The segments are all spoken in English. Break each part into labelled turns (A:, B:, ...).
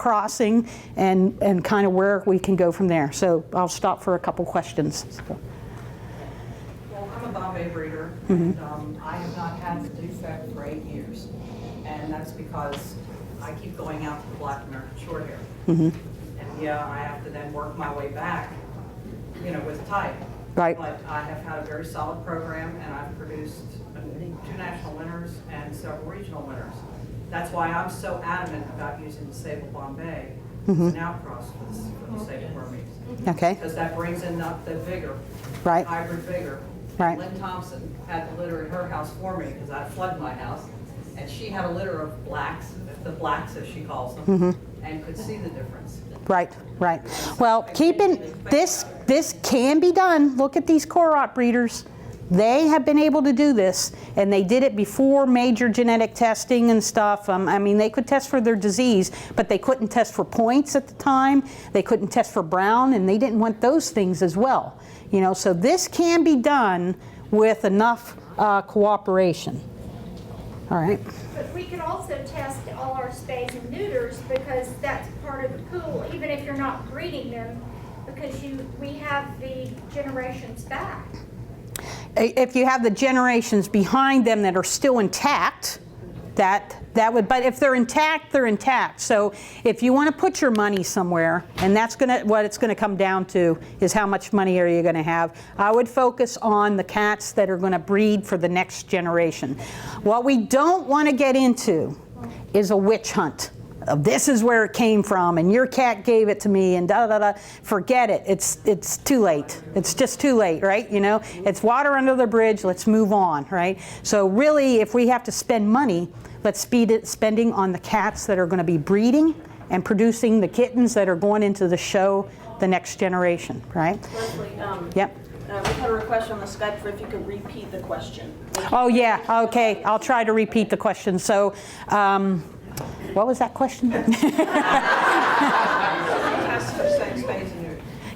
A: crossing and kind of where we can go from there. So I'll stop for a couple questions. So.
B: Well, I'm a Bombay breeder, and I have not had the defect for 8 years. And that's because I keep going out to the black American Shorthair. And yeah, I have to then work my way back, you know, with type.
A: Right.
B: But I have had a very solid program, and I've produced 2 national winners and several regional winners. That's why I'm so adamant about using the Sable Bombay as an outcross for the Sable Burmese.
A: Okay.
B: Because that brings in the vigor,
A: Right.
B: hybrid vigor.
A: Right.
B: Lynn Thompson had the litter in her house for me because I flooded my house, and she had a litter of blacks, the blacks as she calls them, and could see the difference.
A: Right, right. Well, keeping this can be done. Look at these Korot breeders. They have been able to do this, and they did it before major genetic testing and stuff. I mean, they could test for their disease, but they couldn't test for points at the time. They couldn't test for brown, and they didn't want those things as well. You know, so this can be done with enough cooperation. All right.
C: But we could also test all our spays and neuters because that's part of the pool, even if you're not breeding them, because we have the generations back.
A: If you have the generations behind them that are still intact, that would, but if they're intact, they're intact. So if you want to put your money somewhere, and that's what it's going to come down to is how much money are you going to have, I would focus on the cats that are going to breed for the next generation. What we don't want to get into is a witch hunt. This is where it came from, and your cat gave it to me, and da da da. Forget it. It's too late. It's just too late, right? You know, it's water under the bridge. Let's move on, right? So really, if we have to spend money, let's speed it spending on the cats that are going to be breeding and producing the kittens that are going into the show the next generation, right?
D: Leslie,
A: Yep.
D: we had a request on the Skype for if you could repeat the question.
A: Oh yeah. Okay. I'll try to repeat the question. So. What was that question?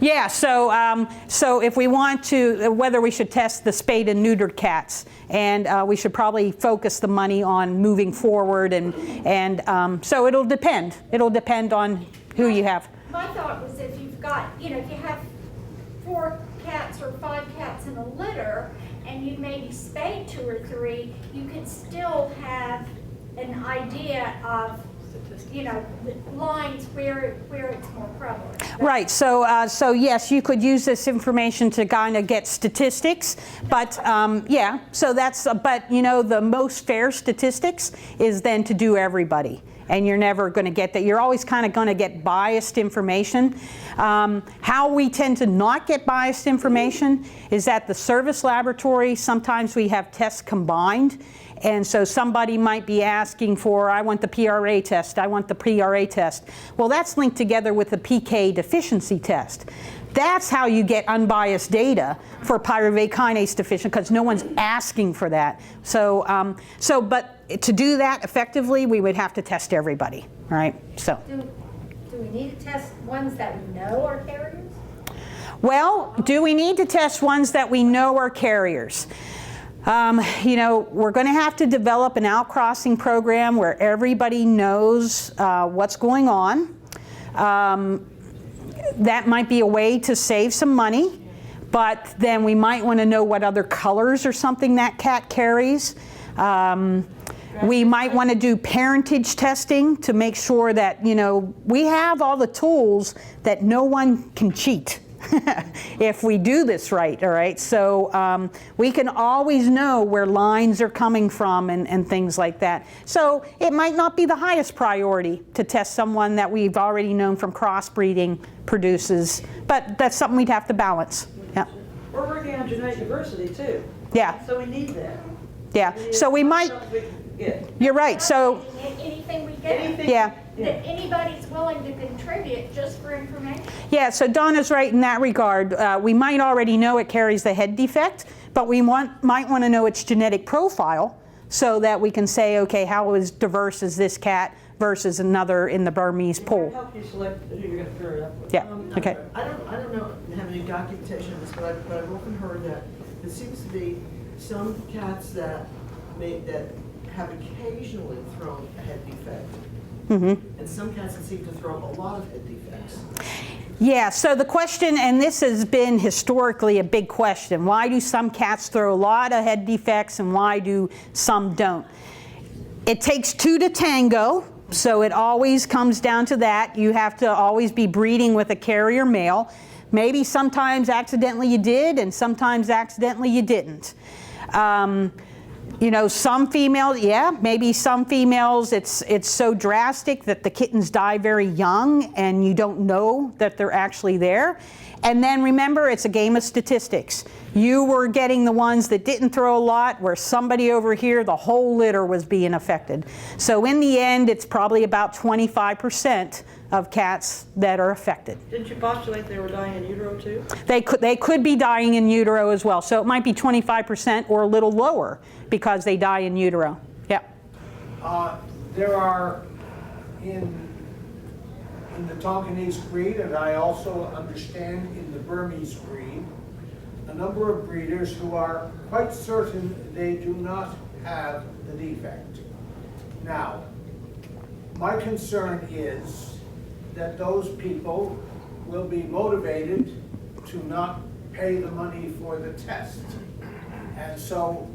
A: Yeah, so if we want to, whether we should test the spayed and neutered cats, and we should probably focus the money on moving forward, and so it'll depend. It'll depend on who you have.
C: My thought was if you've got, you know, if you have 4 cats or 5 cats in a litter, and you maybe spayed 2 or 3, you could still have an idea of, you know, the lines where it's more prevalent.
A: Right. So yes, you could use this information to kind of get statistics, but yeah. So that's. But you know, the most fair statistics is then to do everybody, and you're never going to get that. You're always kind of going to get biased information. How we tend to not get biased information is at the service laboratory. Sometimes we have tests combined. And so somebody might be asking for, I want the PRA test, I want the PRA test. Well, that's linked together with the PK deficiency test. That's how you get unbiased data for pyruvate kinase deficient, because no one's asking for that. So, but to do that effectively, we would have to test everybody, right? So.
C: Do we need to test ones that we know are carriers?
A: Well, do we need to test ones that we know are carriers? You know, we're going to have to develop an outcrossing program where everybody knows what's going on. That might be a way to save some money, but then we might want to know what other colors or something that cat carries. We might want to do parentage testing to make sure that, you know, we have all the tools that no one can cheat. If we do this right, all right? So we can always know where lines are coming from and things like that. So it might not be the highest priority to test someone that we've already known from crossbreeding produces, but that's something we'd have to balance. Yeah.
D: We're working on genetic diversity too.
A: Yeah.
D: So we need that.
A: Yeah. So we might. You're right. So.
C: Anything we get.
A: Yeah.
C: That anybody's willing to contribute just for information.
A: Yeah, so Donna's right in that regard. We might already know it carries the head defect, but we might want to know its genetic profile so that we can say, okay, how as diverse is this cat versus another in the Burmese pool?
D: Help you select who you're going to pair it up with.
A: Yeah. Okay.
E: I don't know have any documentation of this, but I've often heard that there seems to be some cats that have occasionally thrown a head defect and some cats that seem to throw a lot of head defects.
A: Yeah, so the question, and this has been historically a big question, why do some cats throw a lot of head defects and why do some don't? It takes two to tango, so it always comes down to that. You have to always be breeding with a carrier male. Maybe sometimes accidentally you did and sometimes accidentally you didn't. You know, some females, yeah, maybe some females, it's so drastic that the kittens die very young and you don't know that they're actually there. And then remember, it's a game of statistics. You were getting the ones that didn't throw a lot, where somebody over here, the whole litter was being affected. So in the end, it's probably about 25% of cats that are affected.
D: Didn't you postulate they were dying in utero too?
A: They could be dying in utero as well. So it might be 25% or a little lower because they die in utero. Yeah.
F: There are in the Tonkinese breed, and I also understand in the Burmese breed, a number of breeders who are quite certain they do not have the defect. Now, my concern is that those people will be motivated to not pay the money for the test. And so,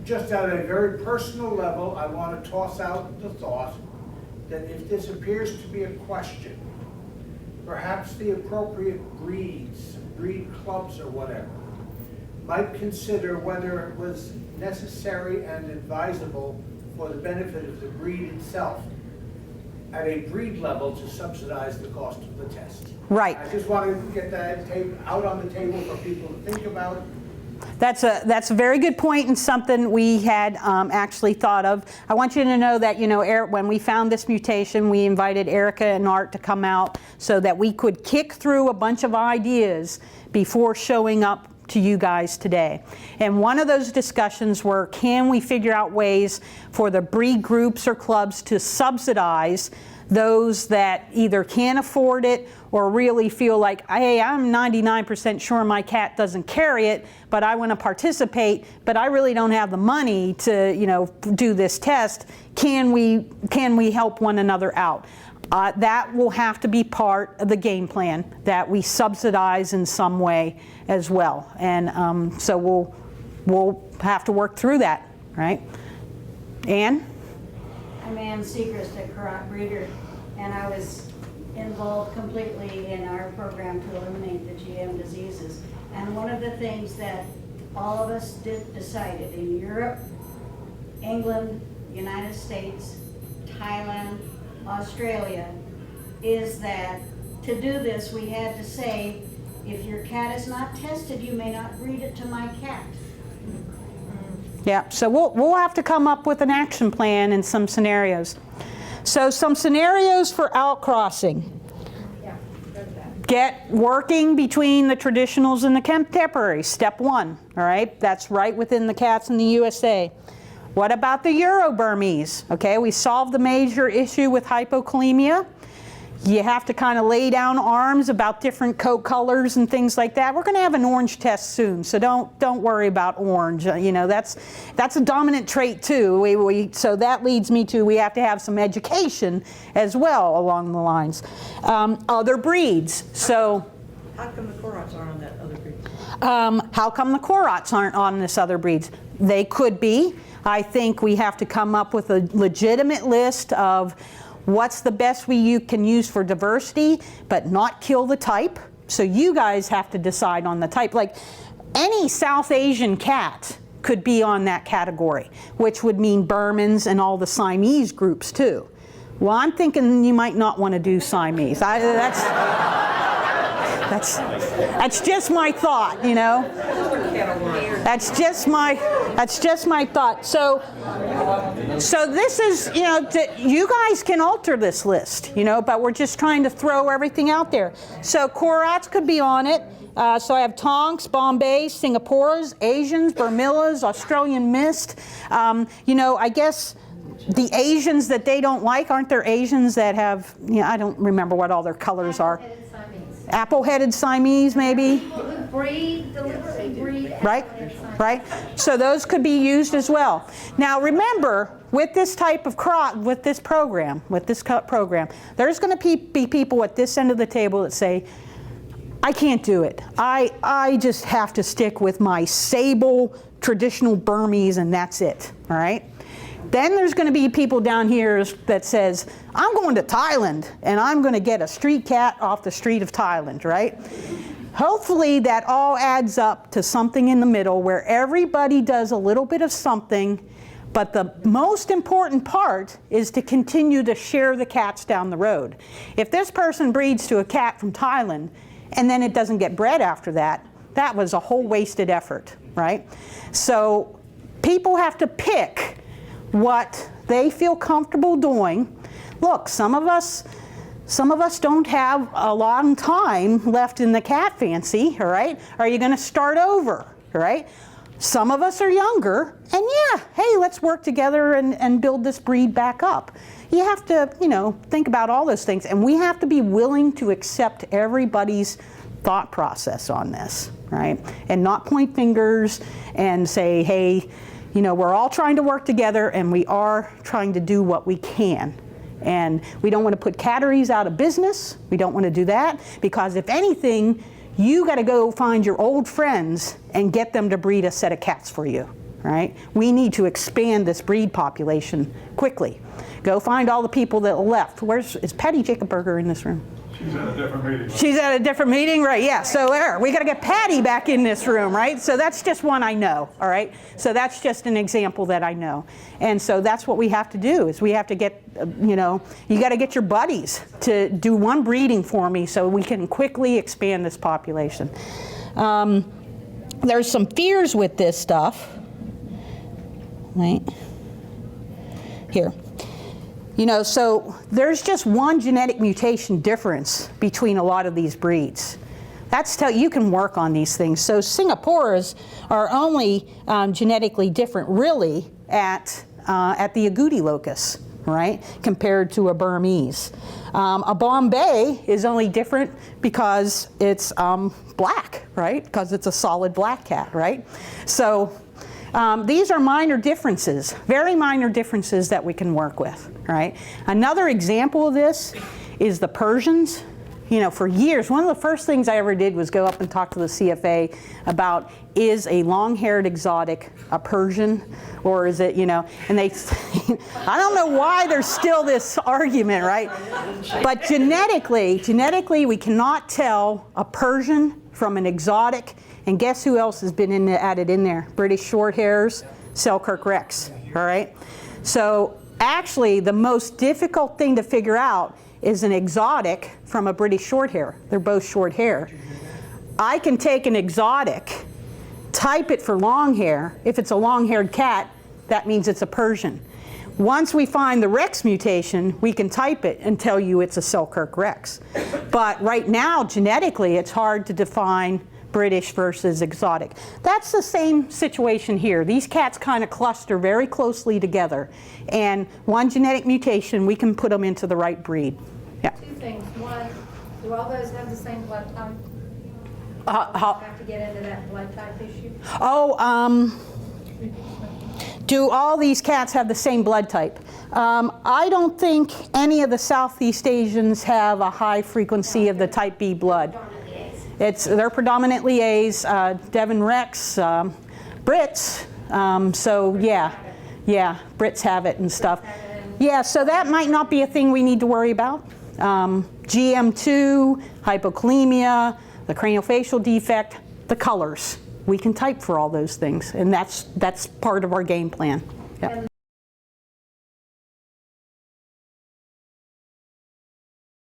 F: just at a very personal level, I want to toss out the thought that if this appears to be a question, perhaps the appropriate breeds, breed clubs or whatever, might consider whether it was necessary and advisable for the benefit of the breed itself at a breed level to subsidize the cost of the test.
A: Right.
F: I just want to get that out on the table for people to think about.
A: That's a very good point and something we had actually thought of. I want you to know that, you know, when we found this mutation, we invited Erica and Art to come out so that we could kick through a bunch of ideas before showing up to you guys today. And one of those discussions were, can we figure out ways for the breed groups or clubs to subsidize those that either can't afford it or really feel like, hey, I'm 99% sure my cat doesn't carry it, but I want to participate, but I really don't have the money to, you know, do this test. Can we help one another out? That will have to be part of the game plan, that we subsidize in some way as well. And so we'll have to work through that, right? Ann?
G: I'm Ann Segrist at Current Breeder, and I was involved completely in our program to eliminate the GM diseases. And one of the things that all of us decided in Europe, England, United States, Thailand, Australia, is that to do this we had to say, if your cat is not tested, you may not breed it to my cat.
A: Yeah, so we'll have to come up with an action plan and some scenarios. So some scenarios for outcrossing. Get working between the traditionals and the contemporaries, step one, all right? That's right within the cats in the USA. What about the Euro Burmese? Okay, we solved the major issue with hypokalemia. You have to kind of lay down arms about different coat colors and things like that. We're going to have an orange test soon, so don't worry about orange. You know, that's a dominant trait too. So that leads me to, we have to have some education as well along the lines. Other breeds. So
D: How come the Korots aren't on that other breed?
A: how come the Korots aren't on this other breeds? They could be. I think we have to come up with a legitimate list of what's the best you can use for diversity, but not kill the type. So you guys have to decide on the type. Like any South Asian cat could be on that category, which would mean Burmans and all the Siamese groups too. Well, I'm thinking you might not want to do Siamese. That's just my thought, you know. That's just my thought. So this is, you know, you guys can alter this list, you know, but we're just trying to throw everything out there. So Korots could be on it. So I have Tonks, Bombay, Singapore's, Asians, Burmillas, Australian Mist. You know, I guess the Asians that they don't like, aren't there Asians that have, you know, I don't remember what all their colors are. Apple-headed Siamese, maybe?
C: breed, deliberately breed.
A: Right, right? So those could be used as well. Now remember, with this type of crop, with this program, there's going to be people at this end of the table that say, I can't do it. I just have to stick with my sable traditional Burmese and that's it, all right? Then there's going to be people down here that says, I'm going to Thailand and I'm going to get a street cat off the street of Thailand, right? Hopefully that all adds up to something in the middle where everybody does a little bit of something, but the most important part is to continue to share the cats down the road. If this person breeds to a cat from Thailand and then it doesn't get bred after that, that was a whole wasted effort, right? So people have to pick what they feel comfortable doing. Look, some of us don't have a long time left in the cat fancy, all right? Are you going to start over, all right? Some of us are younger, and yeah, hey, let's work together and build this breed back up. You have to, think about all those things, and we have to be willing to accept everybody's thought process on this, right? And not point fingers and say, hey, we're all trying to work together and we are trying to do what we can. And we don't want to put catteries out of business. We don't want to do that because if anything, you got to go find your old friends and get them to breed a set of cats for you, right? We need to expand this breed population quickly. Go find all the people that left. Is Patty Jacobberger in this room?
H: She's at a different meeting.
A: She's at a different meeting, right? Yeah, so there, we got to get Patty back in this room, right? So that's just one I know, all right? So that's just an example that I know. And so that's what we have to do is we have to get, you got to get your buddies to do one breeding for me so we can quickly expand this population. There's some fears with this stuff, right? Here. So there's just one genetic mutation difference between a lot of these breeds. You can work on these things. So Singaporeans are only genetically different really at the agouti locus, right, compared to a Burmese. A Bombay is only different because it's black, right, because it's a solid black cat, right? So these are minor differences, very minor differences that we can work with, right? Another example of this is the Persians. For years, one of the first things I ever did was go up and talk to the CFA about, is a long-haired exotic a Persian, or is it, and they, I don't know why there's still this argument, right? But genetically, we cannot tell a Persian from an exotic. And guess who else has been added in there? British Shorthairs, Selkirk Rex, all right? So actually, the most difficult thing to figure out is an exotic from a British Shorthair. They're both short hair. I can take an exotic, type it for long hair. If it's a long-haired cat, that means it's a Persian. Once we find the Rex mutation, we can type it and tell you it's a Selkirk Rex. But right now, genetically, it's hard to define British versus exotic. That's the same situation here. These cats kind of cluster very closely together. And one genetic mutation, we can put them into the right breed. Yeah.
I: Two things. One, do all those have the same blood type? Have to get into that blood type issue?
A: Do all these cats have the same blood type? I don't think any of the Southeast Asians have a high frequency of the type B blood. They're predominantly A's, Devon Rex, Brits, so yeah, Brits have it and stuff. Yeah, so that might not be a thing we need to worry about. GM2, hypokalemia, the craniofacial defect, the colors. We can type for all those things, and that's part of our game plan. Yep.